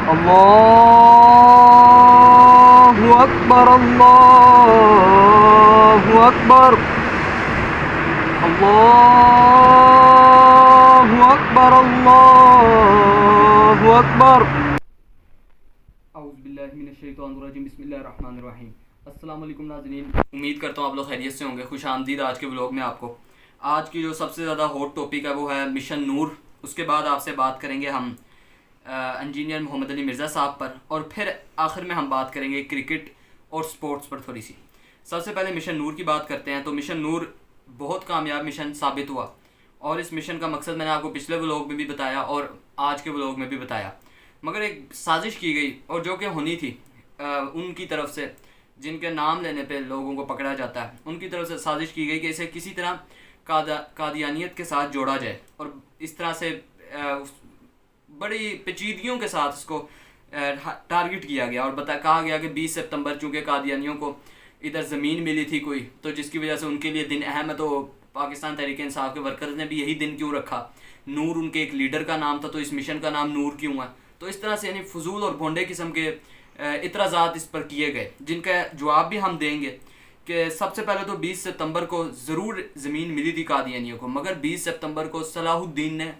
अल्लाहु अकबर, अल्लाहु अकबर, अल्लाहु अकबर, अल्लाहु अकबर। औज़ुबिल्लाहिमिनश्शैतानिर्रजीम, बिस्मिल्लाहिर्रहमानिर्रहीम। अस्सलाम वालेकुम नाज़रीन, उम्मीद करता हूँ आप लोग खैरियत से होंगे। खुश आमदीद आज के व्लॉग में आपको। आज की जो सबसे ज़्यादा हॉट टॉपिक है वो है मिशन नूर। उसके बाद आपसे बात करेंगे हम इंजीनियर मोहम्मद अली मिर्ज़ा साहब पर, और फिर आखिर में हम बात करेंगे क्रिकेट और स्पोर्ट्स पर थोड़ी सी। सबसे पहले मिशन नूर की बात करते हैं। तो मिशन नूर बहुत कामयाब मिशन साबित हुआ, और इस मिशन का मकसद मैंने आपको पिछले व्लॉग में भी बताया और आज के व्लॉग में भी बताया। मगर एक साजिश की गई, और जो कि होनी थी उनकी तरफ से, जिनके नाम लेने पे लोगों को पकड़ा जाता है, उनकी तरफ से साजिश की गई कि इसे किसी तरह कादियानियत के साथ जोड़ा जाए, और इस तरह से बड़ी पेचीदगियों के साथ इसको टारगेट किया गया, और कहा गया कि 20 सितंबर चूँकि कादियानियों को इधर ज़मीन मिली थी कोई, तो जिसकी वजह से उनके लिए दिन अहम है। तो पाकिस्तान तहरीक इंसाफ के वर्कर्स ने भी यही दिन क्यों रखा, नूर उनके एक लीडर का नाम था, तो इस मिशन का नाम नूर क्यों है। तो इस तरह से यानी फजूल और भोंडे किस्म के इतराज़ात इस पर किए गए, जिनका जवाब भी हम देंगे कि सबसे पहले तो 20 सितंबर को ज़रूर ज़मीन मिली थी कादियानियों को, मगर 20 सितंबर को सलाहुद्दीन ने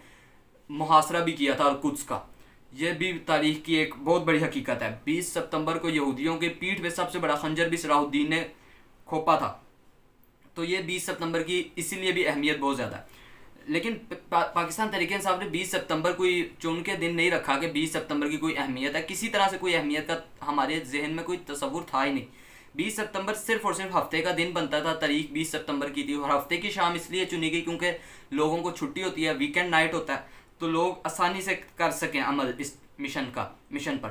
मुहासरा भी किया था कुद्स का। यह भी तारीख की एक बहुत बड़ी हकीकत है। 20 सितंबर को यहूदियों के पीठ पे सबसे बड़ा खंजर भी सलाहुद्दीन ने खोपा था। तो ये 20 सितंबर की इसीलिए भी अहमियत बहुत ज़्यादा है। लेकिन पाकिस्तान तहरीक इंसाफ ने 20 सितंबर कोई चुन के दिन नहीं रखा कि 20 सितंबर की कोई अहमियत है। किसी तरह से कोई अहमियत का हमारे जहन में कोई तस्वुर था ही नहीं। 20 सितंबर सिर्फ और सिर्फ हफ्ते का दिन बनता था। तारीख 20 सितंबर की थी, और हफ्ते की शाम इसलिए चुनी गई क्योंकि लोगों को छुट्टी होती है, वीकेंड नाइट होता है, तो लोग आसानी से कर सकें अमल इस मिशन पर।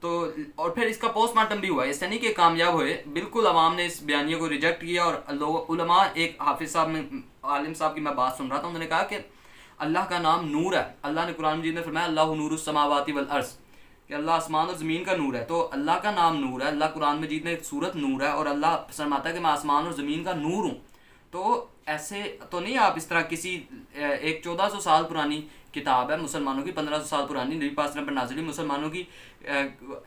तो और फिर इसका पोस्टमार्टम भी हुआ, इससे नहीं कि कामयाब हुए, बिल्कुल अवाम ने इस बयानिए को रिजेक्ट किया। और लोग उलमा, एक हाफिज साहब में आलिम साहब की मैं बात सुन रहा था, उन्होंने कहा कि अल्लाह का नाम नूर है। अल्लाह ने कुरान मजीद में फरमाया अल्लाहु नूरुस समावाति वल अर्ज़, कि अल्लाह आसमान और ज़मीन का नूर है। तो अल्लाह का नाम नूर है। अल्लाह कुरान मजीद में एक सूरत नूर है, और अल्लाह फरमाता है कि मैं आसमान और ज़मीन का नूर हूँ। तो ऐसे तो नहीं आप इस तरह किसी एक 1400 साल पुरानी किताब है मुसलमानों की, 1500 साल पुरानी नबी पाक पर नाज़िल मुसलमानों की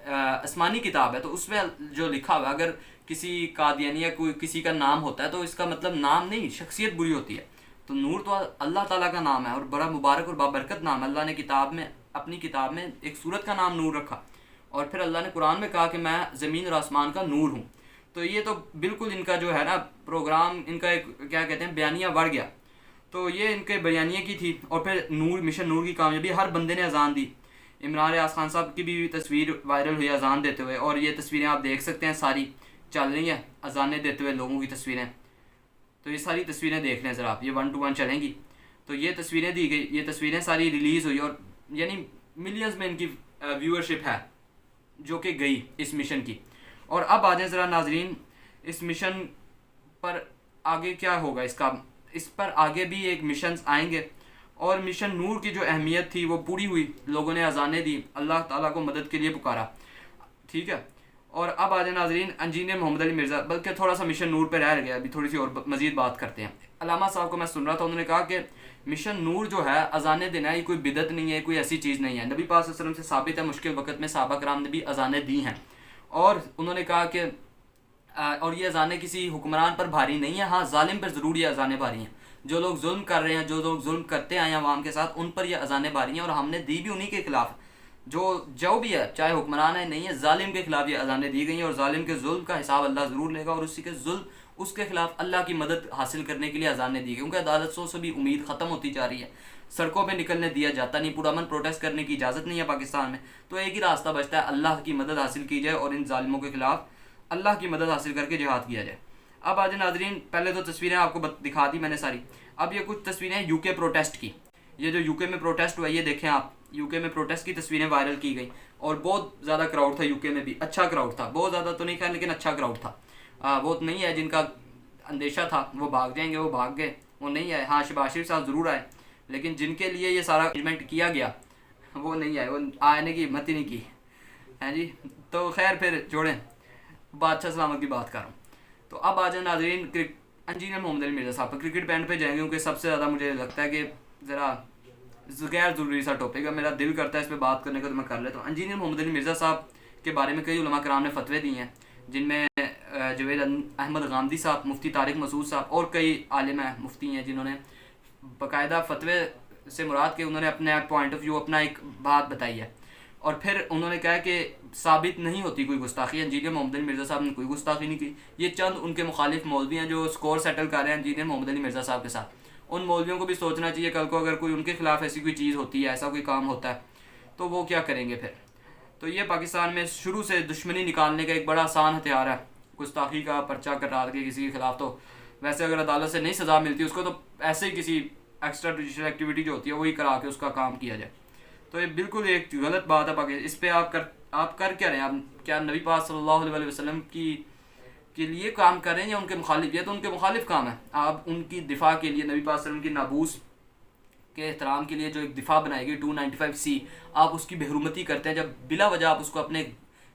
आसमानी किताब है। तो उसमें जो लिखा हुआ, अगर किसी कादियानी या कोई किसी का नाम होता है तो इसका मतलब नाम नहीं, शख्सियत बुरी होती है। तो नूर तो अल्लाह ताला का नाम है, और बड़ा मुबारक और बाबरकत नाम है। अल्लाह ने किताब में, अपनी किताब में एक सूरत का नाम नूर रखा, और फिर अल्लाह ने कुरान में कहा कि मैं ज़मीन और आसमान का नूर हूँ। तो ये तो बिल्कुल इनका जो है ना प्रोग्राम, इनका एक क्या कहते हैं बयानिया बढ़ गया। तो ये इनके बयानिए की थी। और फिर नूर, मिशन नूर की कामयाबी, हर बंदे ने अजान दी। इमरान रियाज खान साहब की भी तस्वीर वायरल हुई अजान देते हुए, और ये तस्वीरें आप देख सकते हैं, सारी चल रही हैं अजानें देते हुए लोगों की तस्वीरें। तो ये सारी तस्वीरें देख लें ज़रा आप, ये 1 to 1 चलेंगी। तो ये तस्वीरें दी गई, ये तस्वीरें सारी रिलीज़ हुई, और यानी मिलियंस में इनकी व्यूअरशिप है जो कि गई इस मिशन की। और अब आ जाए ज़रा नाजरीन, इस मिशन पर आगे क्या होगा इसका। इस पर आगे भी एक मिशन आएंगे, और मिशन नूर की जो अहमियत थी वो पूरी हुई। लोगों ने अजानें दी, अल्लाह ताला को मदद के लिए पुकारा, ठीक है। और अब आ जाए नाजरीन इंजीनियर मोहम्मद अली मिर्ज़ा, बल्कि थोड़ा सा मिशन नूर पर रह गया, अभी थोड़ी सी और मज़ीद बात करते हैं। अलामा साहब को मैं सुन रहा था, उन्होंने कहा कि मिशन नूर जो है अजानें देना, ये कोई बिदत नहीं है, कोई ऐसी चीज़ नहीं है। नबी पाक सल्लल्लाहु अलैहि वसल्लम से साबित है, मुश्किल वक़्त में सहाबा कराम ने भी अजानें दी हैं। और उन्होंने कहा कि और ये अजानें किसी हुक्मरान पर भारी नहीं है, हाँ जालिम पर ज़रूर ये अजानें भारी हैं। जो लोग जुल्म कर रहे हैं, जो लोग जुल्म करते आए हैं अवाम के साथ, उन पर यह अजानें भारी हैं, और हमने दी भी उन्हीं के खिलाफ। जो भी है, चाहे हुक्मरान है नहीं है, जालिम के खिलाफ ये अजानें दी गई हैं। और जालिम के जुल्म का हिसाब अल्लाह ज़रूर लेगा, और उसी के जुल्म उसके खिलाफ अल्लाह की मदद हासिल करने के लिए अजानें दी गई, क्योंकि अदालतों से भी उम्मीद ख़त्म होती जा रही है। सड़कों पे निकलने दिया जाता नहीं, पुरअमन प्रोटेस्ट करने की इजाज़त नहीं है पाकिस्तान में। तो एक ही रास्ता बचता है, अल्लाह की मदद हासिल की जाए, और इन जालिमों के खिलाफ अल्लाह की मदद हासिल करके जिहाद किया जाए। अब आज नाजरीन, पहले तो तस्वीरें आपको दिखा दी मैंने सारी। अब ये कुछ तस्वीरें यूके प्रोटेस्ट की। ये जो यूके में प्रोटेस्ट हुआ, ये देखें आप, यूके में प्रोटेस्ट की तस्वीरें वायरल की गई, और बहुत ज़्यादा क्राउड था यूके में भी। अच्छा क्राउड था, बहुत ज़्यादा तो नहीं था, लेकिन अच्छा क्राउड था। वो नहीं है जिनका अंदेशा था वो भाग जाएंगे, वो भाग गए, वो नहीं आए। हाँ, शहबाज शरीफ साहब ज़रूर आए, लेकिन जिनके लिए ये सारा अरेंजमेंट किया गया वो नहीं आए, वो आने की हिम्मत ही नहीं की है जी। तो खैर, फिर जोड़ें, बादशाह सलामत की बात कर रहा हूँ। तो अब आ जाए नाजरीन इंजीनियर मोहम्मद अली मिर्ज़ा साहब पर। क्रिकेट बैंड पे जाएंगे, क्योंकि सबसे ज़्यादा मुझे लगता है कि ज़रा गैर ज़रूरी सा टॉपिक है, मेरा दिल करता है इस पर बात करने का तो मैं कर लेता हूँ। इंजीनियर मोहम्मद अली मिर्ज़ा साहब के बारे में कई उलमा कराम ने फतवे दिए हैं, जिनमें जवेद अहमद गामदी साहब, मुफ्ती तारिक मसूद साहब और कई आलिम मुफ्ती हैं जिन्होंने बाकायदा फतवे से मुराद के उन्होंने अपने पॉइंट ऑफ व्यू, अपना एक बात बताई है। और फिर उन्होंने कहा कि साबित नहीं होती कोई गुस्ताखी। इंजीनियर मोहम्मद अली मिर्ज़ा साहब ने कोई गुस्ताखी नहीं की। ये चंद उनके मुखालिफ मौलवी हैं जो स्कोर सेटल कर रहे हैं इंजीनियर मोहम्मद अली मिर्ज़ा साहब के साथ। उन मौलवियों को भी सोचना चाहिए कल को अगर कोई उनके खिलाफ ऐसी कोई चीज़ होती है, ऐसा कोई काम होता है, तो वो क्या करेंगे फिर। तो ये पाकिस्तान में शुरू से दुश्मनी निकालने का एक बड़ा आसान हथियार है, गुस्ताखी का पर्चा कटा के किसी के खिलाफ। तो वैसे अगर अदालत से नहीं सज़ा मिलती उसको, तो ऐसे ही किसी एक्स्ट्रा जुडिशल एक्टिविटी जो होती है वही करा के उसका काम किया जाए। तो ये बिल्कुल एक गलत बात है पाकिस्तान। इस पर आप कर क्या रहे हैं? आप क्या नबी पाक सल्लल्लाहु अलैहि वसल्लम की के लिए काम कर रहे हैं या उनके मुखालिफ? ये तो उनके मुखालिफ काम है। आप उनकी दिफा के लिए, नबी पाक सल्लल्लाहु अलैहि वसल्लम की नाबूस के एहतराम के लिए जो एक दिफा बनाएगी 295C, आप उसकी बेहरुमती करते हैं जब बिला वजह आप उसको अपने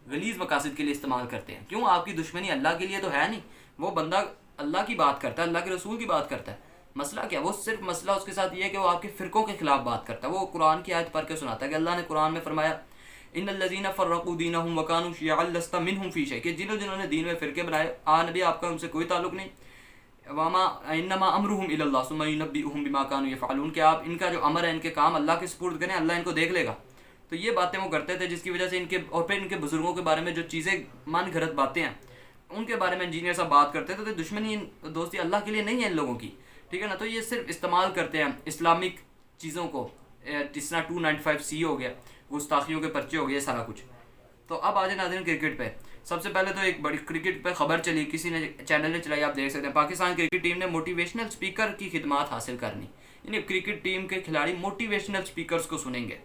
गलीज़ मकासद के लिए इस्तेमाल करते हैं। क्यों? आपकी दुश्मनी अल्लाह के लिए तो है नहीं। वो बंदा अल्लाह की बात करता है, अल्लाह के रसूल की बात करता है। मसला क्या? वो सिर्फ मसला उसके साथ ये है कि वो आपके फ़िरक़ों के ख़िलाफ़ बात करता है। वो कुरान की आयत पढ़ के सुनाता है कि अल्लाह ने कुरान में फरमाया, इन्नल्लज़ीना फ़र्रक़ू दीनहुम व कानू शियअन लस्ता मिनहुम फ़ी शै, कि जिन्होंने दीन में फ़िरके बनाए, नबी आपका उनसे कोई ताल्लुक़ नहीं। वामा इन्नमा अमरुहुम इलल्लाह सुम्मा युनब्बिउहुम बिमा कानू यफ़अलून, कि आप इनका जो अमर है, इनके काम अल्लाह के सुपुर्द करें, अल्लाह इनको देख लेगा। तो ये बातें वो करते थे जिसकी वजह से इनके और फिर इनके बुज़ुर्गों के बारे में जो चीज़ें मन घड़त बातें हैं उनके बारे में इंजीनियर साहब बात करते थे। तो दुश्मनी दोस्ती अल्लाह के लिए नहीं है इन लोगों की, ठीक है ना। तो ये सिर्फ इस्तेमाल करते हैं इस्लामिक चीज़ों को, जिस तरह 295C हो गया, गुस्ताखियों के पर्चे हो गए, सारा कुछ। तो अब आ जाए नाज़रीन क्रिकेट पे। सबसे पहले तो एक बड़ी क्रिकेट पे खबर चली, किसी ने चैनल ने चलाई, आप देख सकते हैं। पाकिस्तान क्रिकेट टीम ने मोटिवेशनल स्पीकर की खिदमात हासिल करनी, यानी क्रिकेट टीम के खिलाड़ी मोटिवेशनल स्पीकर्स को सुनेंगे।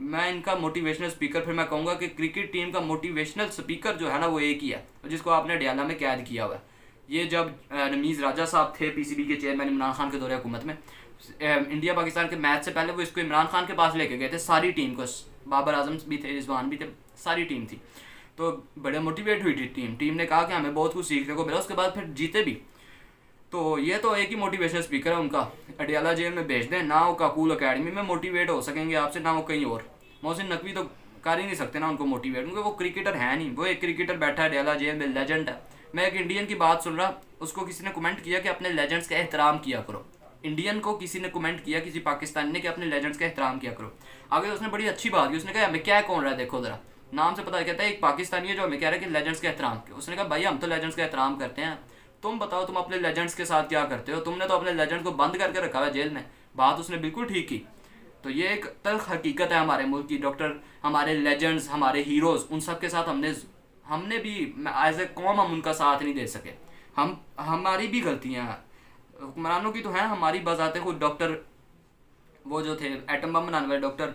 मैं इनका मोटिवेशनल स्पीकर, फिर मैं कहूँगा कि क्रिकेट टीम का मोटिवेशनल स्पीकर जो है ना वो एक ही है, जिसको आपने डयाला में कैद किया हुआ है। ये जब नमीज़ राजा साहब थे PCB के चेयरमैन इमरान खान के दौरे हुकूमत में, इंडिया पाकिस्तान के मैच से पहले वो इसको इमरान खान के पास लेके गए थे, सारी टीम को। बाबर आजम भी थे, रिजवान भी थे, सारी टीम थी। तो बड़े मोटिवेट हुई थी टीम ने कहा कि हमें बहुत कुछ सीखने को मिला। उसके बाद फिर जीते भी। तो ये तो एक ही मोटिवेशनल स्पीकर है उनका, अडियाला जेल में भेज दें ना, वो काकूल अकेडमी में मोटिवेट हो सकेंगे आपसे, ना वो कहीं और। मोहसिन नकवी तो कर ही नहीं सकते ना उनको मोटिवेट, क्योंकि वो क्रिकेटर है नहीं। वो एक क्रिकेटर बैठा है अडियाला जेल में, लेजेंड है। मैं एक इंडियन की बात सुन रहा, उसको किसी ने कमेंट किया कि अपने लेजेंड्स का एहतराम किया करो। इंडियन को किसी ने कमेंट किया, किसी पाकिस्तानी ने, कि अपने लेजेंड्स का एहतराम किया करो। आगे उसने बड़ी अच्छी बात की, उसने कहा हमें क्या कौन रहा है, देखो ज़रा नाम से पता कहता है एक पाकिस्तानी है जो हमें कह रहा है कि लेजेंड्स के एहतराम के। उसने कहा भाई हम तो लेजेंड्स का एहतराम करते हैं, तुम बताओ तुम अपने लेजेंड्स के साथ क्या करते हो? तुमने तो अपने लेजेंड को बंद करके रखा हुआ है जेल में। बात उसने बिल्कुल ठीक की। तो ये एक तल्ख हकीकत है हमारे मुल्क की। डॉक्टर, हमारे लेजेंड्स, हमारे हीरोज़, उन सब के साथ हमने भी एज ए कौम हम उनका साथ नहीं दे सके। हमारी भी गलतियाँ हुक्मरानों की तो हैं, हमारी बजाते खुद डॉक्टर वो जो थे एटम बम बनाने वाले डॉक्टर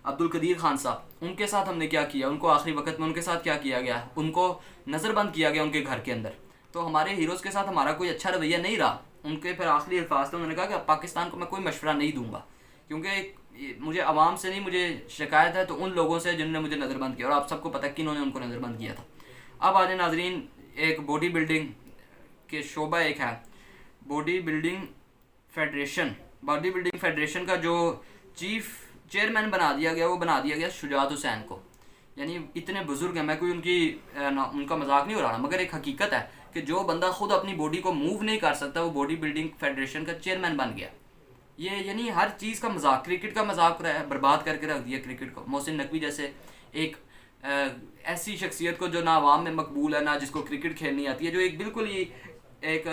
अब्दुल कदीर खान साहब, उनके साथ हमने क्या किया, उनको आखिरी वक्त में उनके साथ क्या किया गया, उनको नज़रबंद किया गया उनके घर के अंदर। तो हमारे हीरोज़ के साथ हमारा कोई अच्छा रवैया नहीं रहा। उनके फिर आखिरी अल्फाज थे, उन्होंने कहा कि पाकिस्तान को मैं कोई मशवरा नहीं दूंगा, क्योंकि मुझे आवाम से नहीं, मुझे शिकायत है तो उन लोगों से जिन्होंने मुझे नज़रबंद किया। और आप सबको पता है कि इन्होंने उनको नज़रबंद किया था। अब आज नाजरीन, एक बॉडी बिल्डिंग के शोबा एक है बॉडी बिल्डिंग फेडरेशन का जो चेयरमैन बना दिया गया, वो बना दिया गया शुजात हुसैन को। यानी इतने बुजुर्ग हैं, मैं कोई उनका मजाक नहीं हो रहा, मगर एक हकीकत है कि जो बंदा खुद अपनी बॉडी को मूव नहीं कर सकता, वो बॉडी बिल्डिंग फेडरेशन का चेयरमैन बन गया। ये यानी हर चीज़ का मजाक, क्रिकेट का मजाक बर्बाद करके रख दिया क्रिकेट को। मोहसिन नकवी जैसे एक ऐसी शख्सियत को जो ना आवाम में मकबूल है, ना जिसको क्रिकेट खेलनी आती है, जो एक बिल्कुल ही एक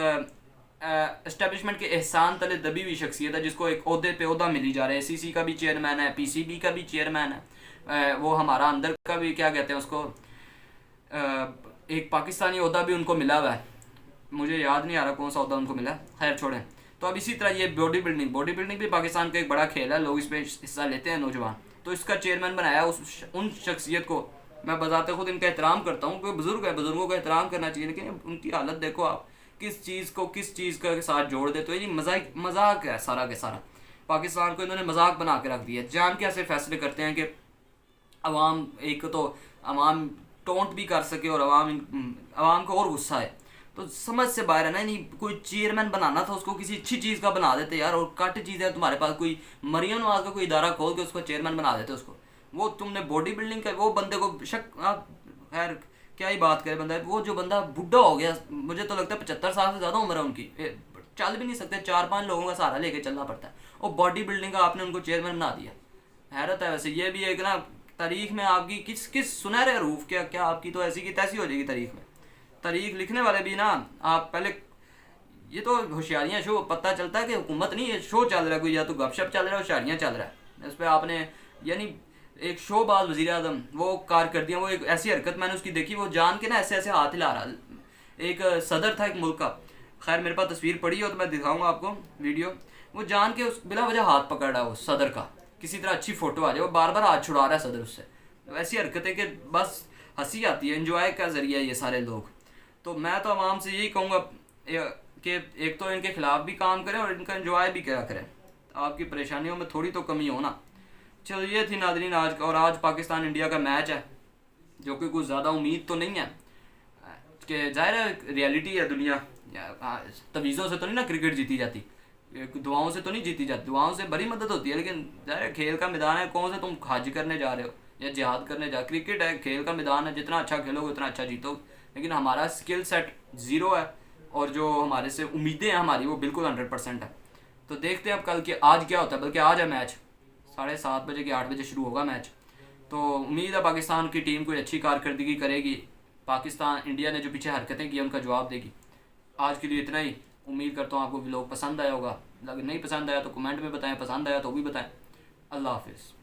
एस्टेब्लिशमेंट के एहसान तले दबी हुई शख्सियत है, जिसको एक ओहदे पे ओहदा मिली जा रहा है। SEC का भी चेयरमैन है, PCB का भी चेयरमैन है, वो हमारा अंदर का भी क्या कहते हैं उसको, एक पाकिस्तानी ओहदा भी उनको मिला हुआ है, मुझे याद नहीं आ रहा कौन सा ओहदा उनको मिला, खैर छोड़ें। तो अब इसी तरह ये बॉडी बिल्डिंग भी पाकिस्तान का एक बड़ा खेल है, लोग इसमें हिस्सा लेते हैं नौजवान। तो इसका चेयरमैन बनाया उन शख्सियत को। मैं बजाते खुद इनका एहतराम करता हूँ, कोई बुज़ुर्ग है, बुज़ुर्गों का एहतराम करना चाहिए, लेकिन उनकी हालत देखो आप, किस चीज़ को किस चीज़ के साथ जोड़ देते हो। ये मजाक है सारा के सारा। पाकिस्तान को इन्होंने मजाक बना के रख दिया। जान के ऐसे फैसले करते हैं कि अवाम, एक तो अवाम टोंट भी कर सके और अवाम को और गुस्सा है। तो समझ से बाहर है ना। नहीं कोई चेयरमैन बनाना था उसको किसी अच्छी चीज़ का बना देते यार, और कट चीज़ है तुम्हारे पास, कोई मरियम नवाज का कोई इदारा खोल के उसको चेयरमैन बना देते उसको। वो तुमने बॉडी बिल्डिंग का वो बंदे को खैर क्या ही बात करे बंदा, वो जो बंदा बुढ़ा हो गया, मुझे तो लगता है 75 साल से ज़्यादा उम्र है उनकी, चल भी नहीं सकते, 4-5 लोगों का सहारा लेके चलना पड़ता है, और बॉडी बिल्डिंग का आपने उनको चेयरमैन बना दिया। हैरत है। वैसे ये भी एक ना तारीख में आपकी किस किस सुनहरे रूफ क्या क्या आपकी तो ऐसी की तैसी हो जाएगी तारीख में। तारीख लिखने वाले भी ना, आप पहले ये तो होशियारियाँ शो पता चलता है कि हुकूमत नहीं, ये शो चल रहा है कोई, या तो गपशप चल रहा है, होशियारियाँ चल रहा है। इस पर आपने यानी एक शोबाज वज़ीर आज़म वो कारकर्दियाँ, वो एक ऐसी हरकत मैंने उसकी देखी, वो जान के ना ऐसे ऐसे हाथ हिला रहा। एक सदर था एक मुल्क का, खैर मेरे पास तस्वीर पड़ी हो तो मैं दिखाऊंगा आपको वीडियो, वो जान के उस बिला वजह हाथ पकड़ रहा है उस सदर का, किसी तरह अच्छी फ़ोटो आ जाए, वो बार बार हाथ छुड़ा रहा है सदर उससे। तो ऐसी हरकतें कि बस हंसी आती है, इन्जॉय का ज़रिया ये सारे लोग। तो मैं तो आवाम से यही कहूँगा कि एक तो इनके खिलाफ भी काम करें और इनका इन्जॉय भी क्या करें, आपकी परेशानियों में थोड़ी तो कमी हो ना। चलो ये थी नाज़रीन आज का, और आज पाकिस्तान इंडिया का मैच है, जो कि कुछ ज़्यादा उम्मीद तो नहीं है कि जाहिर है रियलिटी है दुनिया, तवीज़ों से तो नहीं ना क्रिकेट जीती जाती, दुआओं से तो नहीं जीती जाती, दुआओं से बड़ी मदद होती है, लेकिन जाहिर है खेल का मैदान है, कौन से तुम हज करने जा रहे हो या जिहाद करने जा, क्रिकेट है खेल का मैदान है, जितना अच्छा खेलोगे उतना अच्छा जीतोगे। लेकिन हमारा स्किल सेट ज़ीरो है, और जो हमारे से उम्मीदें हैं हमारी वो बिल्कुल 100% है। तो देखते हैं अब कल के आज क्या होता है, बल्कि आज है मैच 7:30 बजे के 8 बजे शुरू होगा मैच। तो उम्मीद है पाकिस्तान की टीम कोई अच्छी कारकर्दगी करेगी, पाकिस्तान इंडिया ने जो पीछे हरकतें की उनका जवाब देगी। आज के लिए इतना ही, उम्मीद करता हूँ आपको व्लॉग पसंद आया होगा, अगर नहीं पसंद आया तो कमेंट में बताएं, पसंद आया तो भी बताएं। अल्लाह हाफिज़।